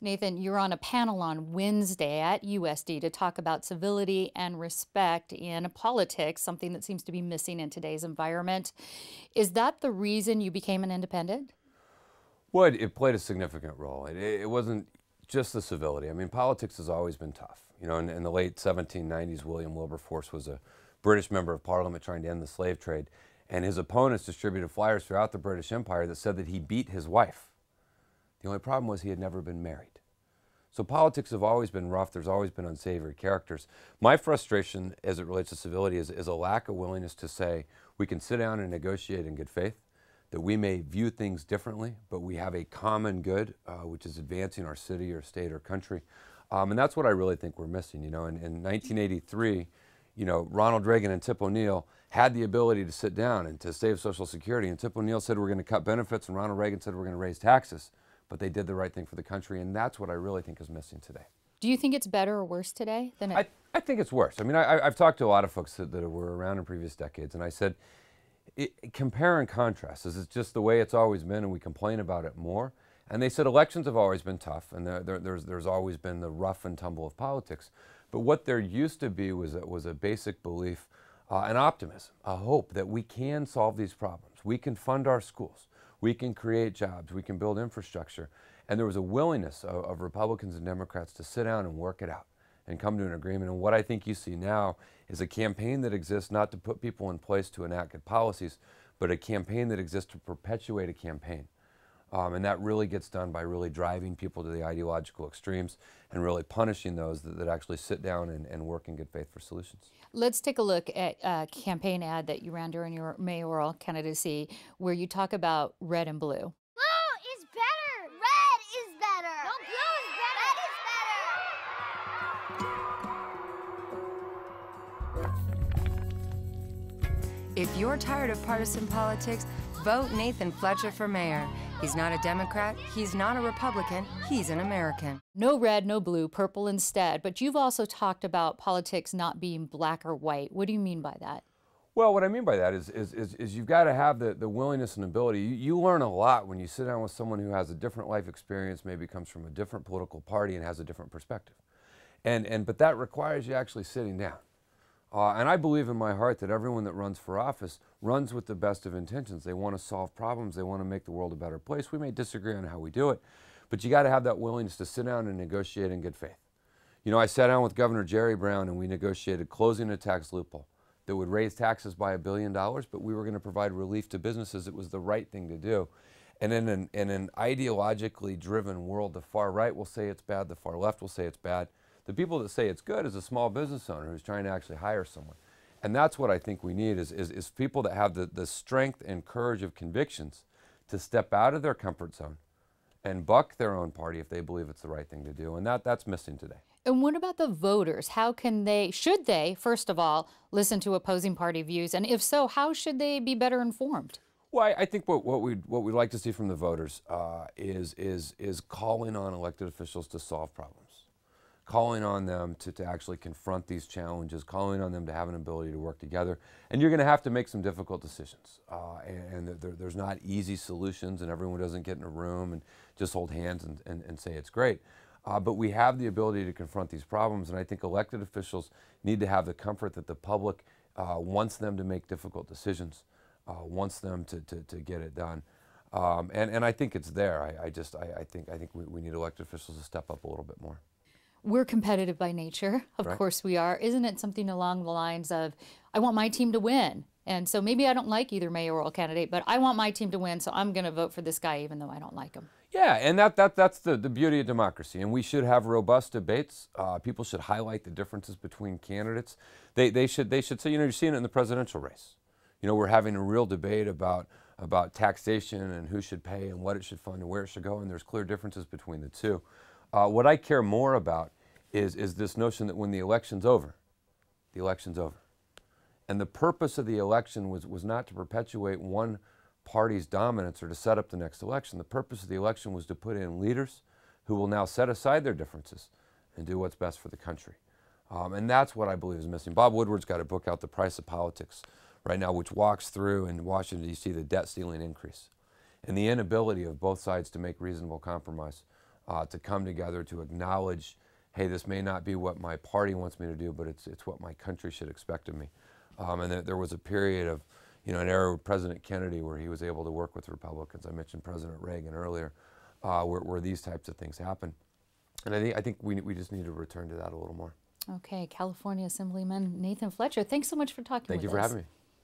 Nathan, you're on a panel on Wednesday at USD to talk about civility and respect in politics, something that seems to be missing in today's environment. Is that the reason you became an independent? Well, it played a significant role. It wasn't just the civility. I mean, politics has always been tough. You know, in the late 1790s, William Wilberforce was a British member of Parliament trying to end the slave trade, and his opponents distributed flyers throughout the British Empire that said that he beat his wife. The only problem was he had never been married. So politics have always been rough. There's always been unsavory characters. My frustration as it relates to civility is a lack of willingness to say we can sit down and negotiate in good faith, that we may view things differently, but we have a common good, which is advancing our city or state or country. And that's what I really think we're missing. You know, in 1983, you know, Ronald Reagan and Tip O'Neill had the ability to sit down and to save Social Security. And Tip O'Neill said we're going to cut benefits, and Ronald Reagan said we're going to raise taxes. But they did the right thing for the country, and that's what I really think is missing today. Do you think it's better or worse today than it? I think it's worse. I mean, I've talked to a lot of folks that were around in previous decades, and I said, compare and contrast. Is it just the way it's always been, and we complain about it more? And they said elections have always been tough, and there's always been the rough and tumble of politics. But what there used to be was a basic belief, an optimism, a hope that we can solve these problems. We can fund our schools. We can create jobs, we can build infrastructure. And there was a willingness of Republicans and Democrats to sit down and work it out and come to an agreement. And what I think you see now is a campaign that exists not to put people in place to enact good policies, but a campaign that exists to perpetuate a campaign. And that really gets done by really driving people to the ideological extremes and really punishing those that actually sit down and work in good faith for solutions. Let's take a look at a campaign ad that you ran during your mayoral candidacy where you talk about red and blue. Blue is better. Red is better. No, blue is better. If you're tired of partisan politics, vote Nathan Fletcher for mayor. He's not a Democrat, he's not a Republican, he's an American. No red, no blue, purple instead. But you've also talked about politics not being black or white. What do you mean by that? Well, what I mean by that is you've got to have the willingness and ability. You learn a lot when you sit down with someone who has a different life experience, maybe comes from a different political party and has a different perspective. But that requires you actually sitting down. And I believe in my heart that everyone that runs for office runs with the best of intentions. They want to solve problems. They want to make the world a better place. We may disagree on how we do it, but you got to have that willingness to sit down and negotiate in good faith. You know, I sat down with Governor Jerry Brown and we negotiated closing a tax loophole that would raise taxes by $1 billion, but we were going to provide relief to businesses. It was the right thing to do. And in an ideologically driven world, the far right will say it's bad, the far left will say it's bad. The people that say it's good is a small business owner who's trying to actually hire someone. And that's what I think we need is people that have the strength and courage of convictions to step out of their comfort zone and buck their own party if they believe it's the right thing to do. And that's missing today. And what about the voters? How can they, should they, first of all, listen to opposing party views? And if so, how should they be better informed? Well, I think what we'd like to see from the voters is calling on elected officials to solve problems. Calling on them to actually confront these challenges, calling on them to have an ability to work together. And you're going to have to make some difficult decisions. There's not easy solutions, and everyone doesn't get in a room and just hold hands and say it's great. But we have the ability to confront these problems, and I think elected officials need to have the comfort that the public wants them to make difficult decisions, wants them to get it done. And I think it's there. I think we need elected officials to step up a little bit more. We're competitive by nature. Of Right. course we are. Isn't it something along the lines of, I want my team to win? And so maybe I don't like either mayoral candidate, but I want my team to win, so I'm going to vote for this guy even though I don't like him. Yeah, and that's the beauty of democracy. And we should have robust debates. People should highlight the differences between candidates. They should say, you know, you're seeing it in the presidential race. You know, we're having a real debate about taxation and who should pay and what it should fund and where it should go, and there's clear differences between the two. What I care more about is this notion that when the election's over, the election's over. And the purpose of the election was not to perpetuate one party's dominance or to set up the next election. The purpose of the election was to put in leaders who will now set aside their differences and do what's best for the country. And that's what I believe is missing. Bob Woodward's got a book out, The Price of Politics, right now, which walks through in Washington, D.C., the debt ceiling increase and the inability of both sides to make reasonable compromise to come together to acknowledge, hey, this may not be what my party wants me to do, but it's what my country should expect of me. And there was a period of, an era with President Kennedy where he was able to work with Republicans. I mentioned President Reagan earlier, where these types of things happen. And I think we just need to return to that a little more. Okay, California Assemblyman Nathan Fletcher, thanks so much for talking with us. Thank you for having me.